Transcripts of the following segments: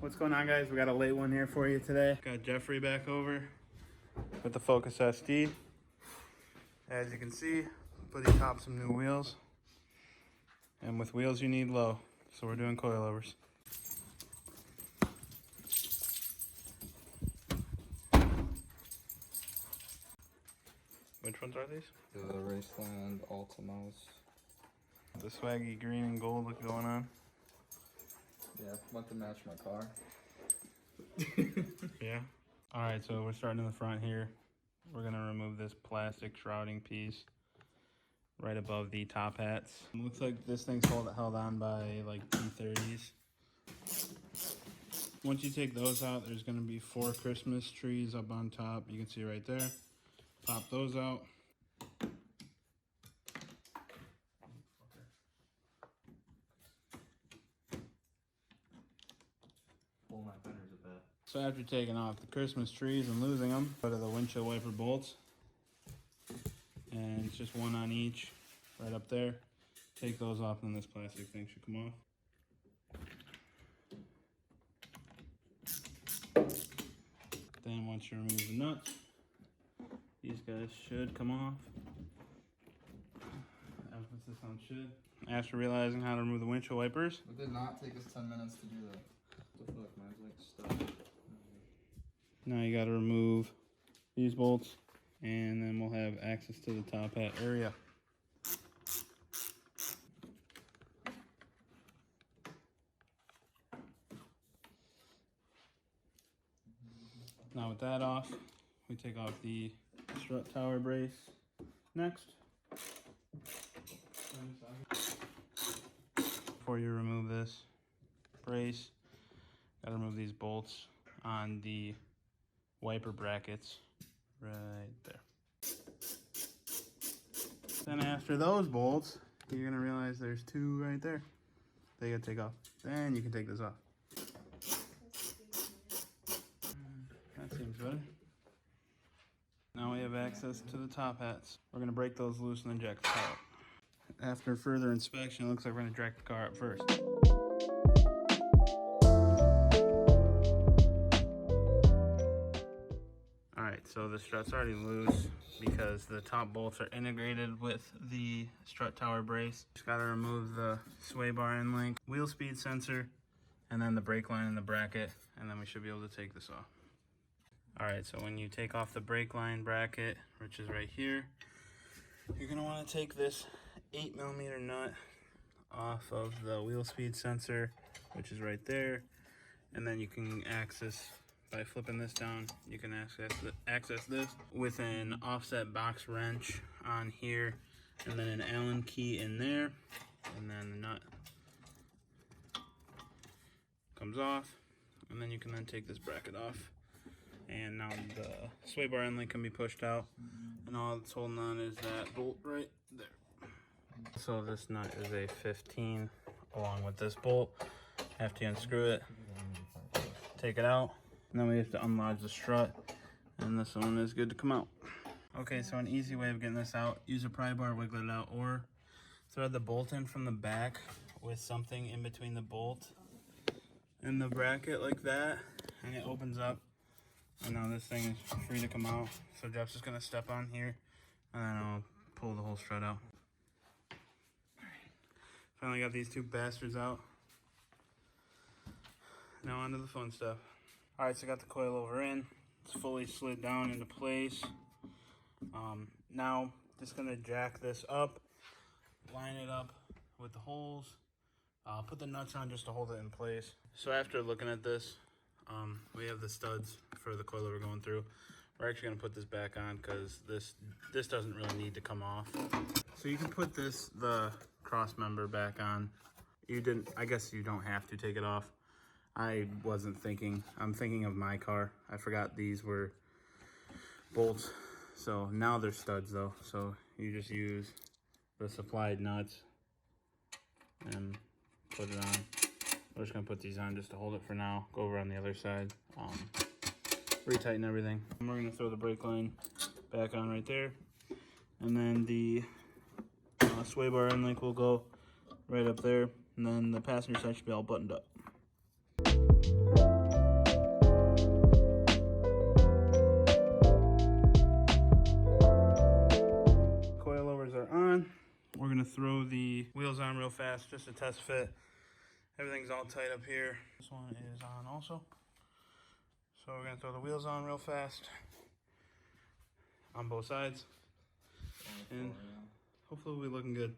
What's going on, guys? We got a late one here for you today. Got Jeffrey back over with the Focus SD. As you can see, put top some new wheels. And with wheels you need low, so we're doing coilovers. Which ones are these? The Raceland Ultimos. The swaggy green and gold look going on. Yeah, want to match my car. Yeah. All right, so we're starting in the front here. We're gonna remove this plastic shrouding piece right above the top hats. It looks like this thing's held on by like P30s. Once you take those out, there's gonna be 4 Christmas trees up on top. You can see right there. Pop those out. So after taking off the Christmas trees and losing them, go to the windshield wiper bolts. And it's just one on each, right up there. Take those off and this plastic thing should come off. Then once you remove the nuts, these guys should come off. Emphasis on should. After realizing how to remove the windshield wipers. It did not take us 10 minutes to do that. What the fuck, man? It's like stuck. Now you gotta remove these bolts and then we'll have access to the top hat area. Now with that off, we take off the strut tower brace next. Before you remove this brace, gotta remove these bolts on the wiper brackets right there. Then after those bolts, you're gonna realize there's 2 right there. They gotta take off. Then you can take this off. That seems better. Now we have access to the top hats. We're gonna break those loose and then jack the car up. After further inspection, it looks like we're gonna jack the car up first. Alright, so the strut's already loose because the top bolts are integrated with the strut tower brace. Just gotta remove the sway bar end link, wheel speed sensor, and then the brake line in the bracket, and then we should be able to take this off. Alright, so when you take off the brake line bracket, which is right here, you're gonna wanna take this 8mm nut off of the wheel speed sensor, which is right there, and then you can access, by flipping this down, you can access this with an offset box wrench on here, and then an Allen key in there, and then the nut comes off, and then you can then take this bracket off. And now the sway bar end link can be pushed out, and all it's holding on is that bolt right there. So this nut is a 15 along with this bolt. After you unscrew it, take it out, and then we have to unlodge the strut, and this one is good to come out. Okay, so an easy way of getting this out, use a pry bar, wiggle it out, or thread the bolt in from the back with something in between the bolt and the bracket like that, and it opens up. And now this thing is free to come out. So Jeff's just gonna step on here and then I'll pull the whole strut out. Finally got these 2 bastards out. Now onto the fun stuff. All right, so I got the coilover in. It's fully slid down into place. Now just gonna jack this up, line it up with the holes, put the nuts on just to hold it in place. So after looking at this, we have the studs for the coilover going through. We're actually gonna put this back on because this doesn't really need to come off. So you can put the cross member back on. I guess you don't have to take it off. I wasn't thinking. I'm thinking of my car. I forgot these were bolts. So now they're studs though. So you just use the supplied nuts and put it on. We're just gonna put these on just to hold it for now. Go over on the other side, retighten everything. And we're gonna throw the brake line back on right there. And then the sway bar end link will go right up there. And then the passenger side should be all buttoned up. wheels on real fast, just a test fit. Everything's all tight up here. This one is on also. So we're gonna throw the wheels on real fast on both sides. And hopefully we'll be looking good.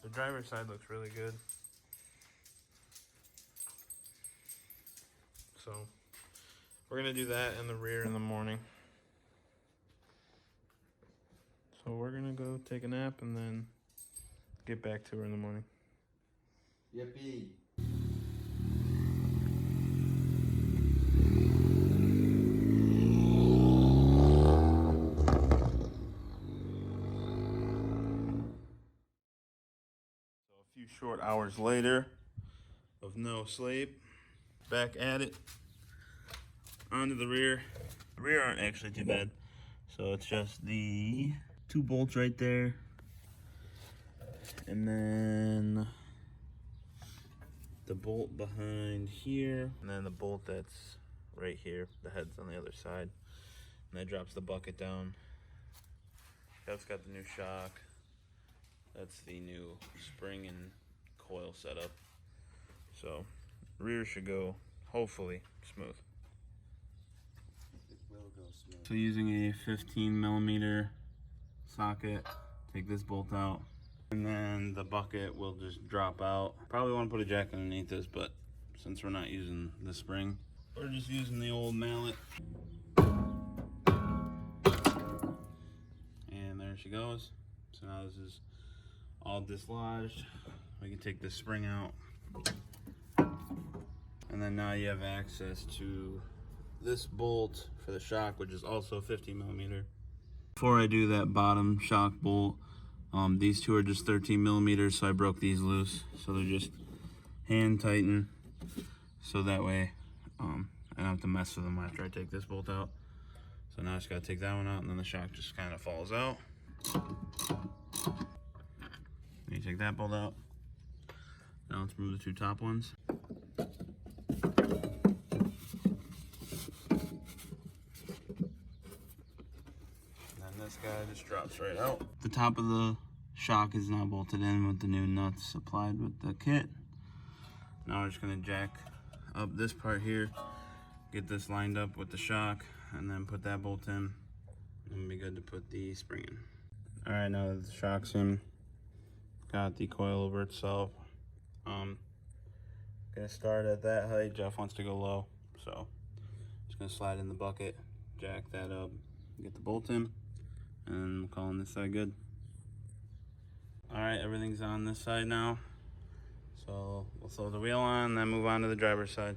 The driver's side looks really good. So we're gonna do that in the rear in the morning. So we're gonna go take a nap and then get back to her in the morning. Yippee. So a few short hours later of no sleep, back at it, onto the rear. The rear aren't actually too bad. So it's just the 2 bolts right there, and then the bolt behind here, and then the bolt that's right here. The head's on the other side, and that drops the bucket down. That's got the new shock. That's the new spring and coil setup. So rear should go, hopefully, smooth. So using a 15mm socket, take this bolt out, and then the bucket will just drop out. Probably want to put a jack underneath this, but since we're not using the spring, we're just using the old mallet. And there she goes. So now this is all dislodged. We can take this spring out. And then now you have access to this bolt for the shock, which is also 15mm. Before I do that bottom shock bolt, these two are just 13mm, so I broke these loose. So they're just hand tighten, so that way I don't have to mess with them after I take this bolt out. So now I just gotta take that one out, and then the shock just kind of falls out. Then you take that bolt out. Now let's remove the 2 top ones. This guy just drops right out. The top of the shock is now bolted in with the new nuts applied with the kit. Now we're just gonna jack up this part here, get this lined up with the shock, and then put that bolt in, and be good to put the spring in. All right, now that the shock's in, got the coilover itself. Gonna start at that height. Jeff wants to go low, so just gonna slide in the bucket, jack that up, get the bolt in, and we're calling this side good. All right, everything's on this side now. So we'll throw the wheel on, then move on to the driver's side.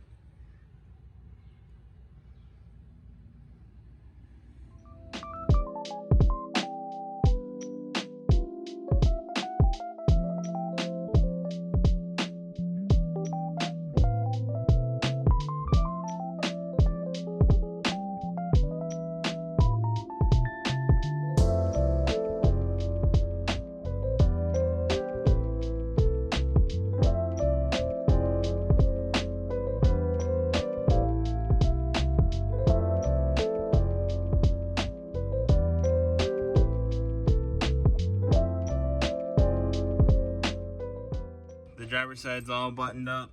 Driver's side's all buttoned up.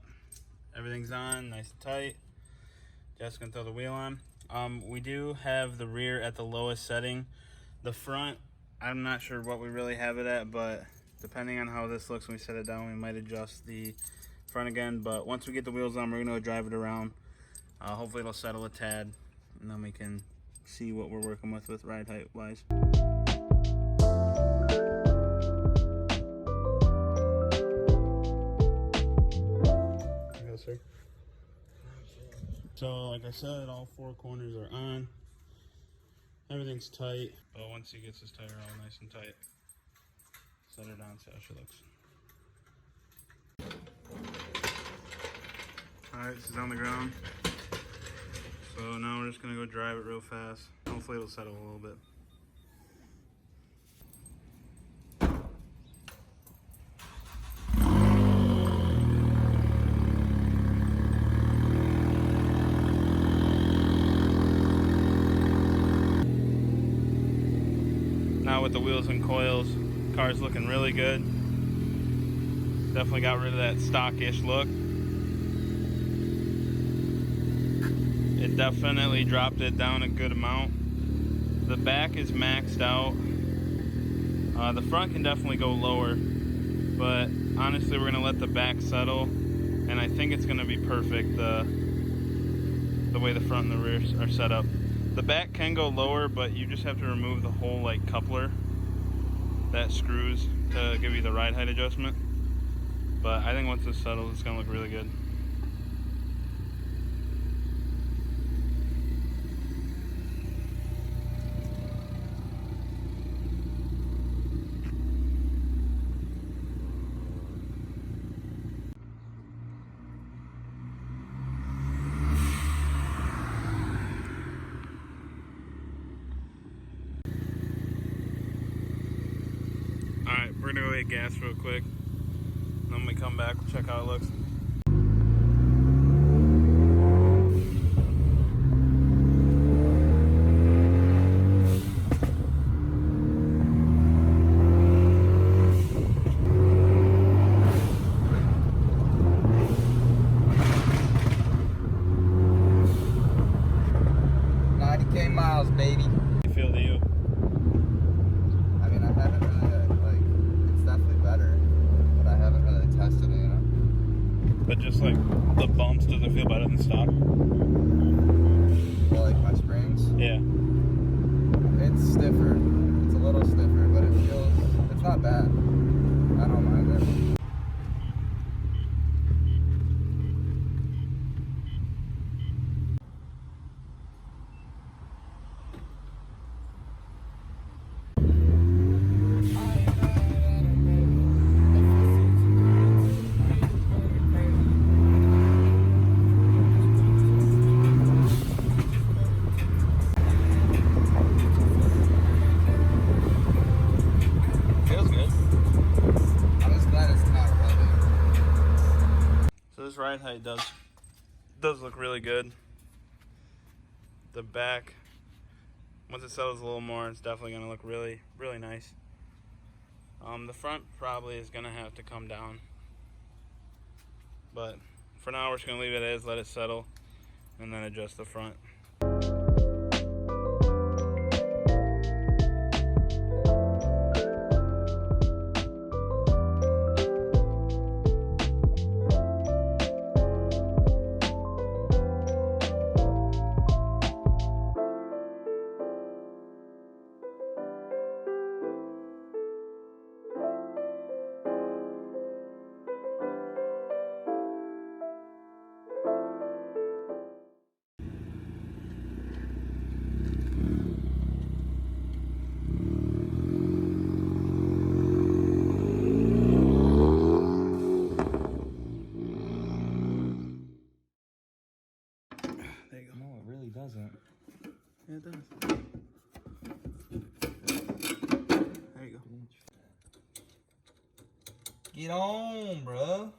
Everything's on, nice and tight. Just gonna throw the wheel on. We do have the rear at the lowest setting. The front, I'm not sure what we really have it at, but depending on how this looks when we set it down, we might adjust the front again. But once we get the wheels on, we're gonna go drive it around. Hopefully it'll settle a tad, and then we can see what we're working with ride height wise. Sir. So like I said, all 4 corners are on. Everything's tight, but once he gets his tire all nice and tight, set her down, see how she looks. Alright, this is on the ground. So now we're just gonna go drive it real fast. Hopefully it'll settle a little bit. with the wheels and coils. Car's looking really good. Definitely got rid of that stockish look. It definitely dropped it down a good amount. The back is maxed out. The front can definitely go lower, but honestly we're gonna let the back settle, and I think it's gonna be perfect the way the front and the rear are set up. The back can go lower, but you just have to remove the whole like coupler that screws to give you the ride height adjustment. But I think once this settles, it's gonna look really good. Alright, we're gonna go get gas real quick. And then when we come back, we'll check how it looks. Miles, baby. How do you feel to you? I mean, I haven't really, like, it's definitely better, but I haven't really tested it, you know? But just like the bumps, does it feel better than stock? Well, like my springs? Yeah. It's stiffer. It's a little stiffer, but it's not bad. I don't mind it. This ride height does look really good. The back, once it settles a little more, it's definitely gonna look really, really nice. The front probably is gonna have to come down, but for now we're just gonna leave it as, let it settle, and then adjust the front. There you go. No, it really doesn't. Yeah, it does. There you go. Get on, bruh.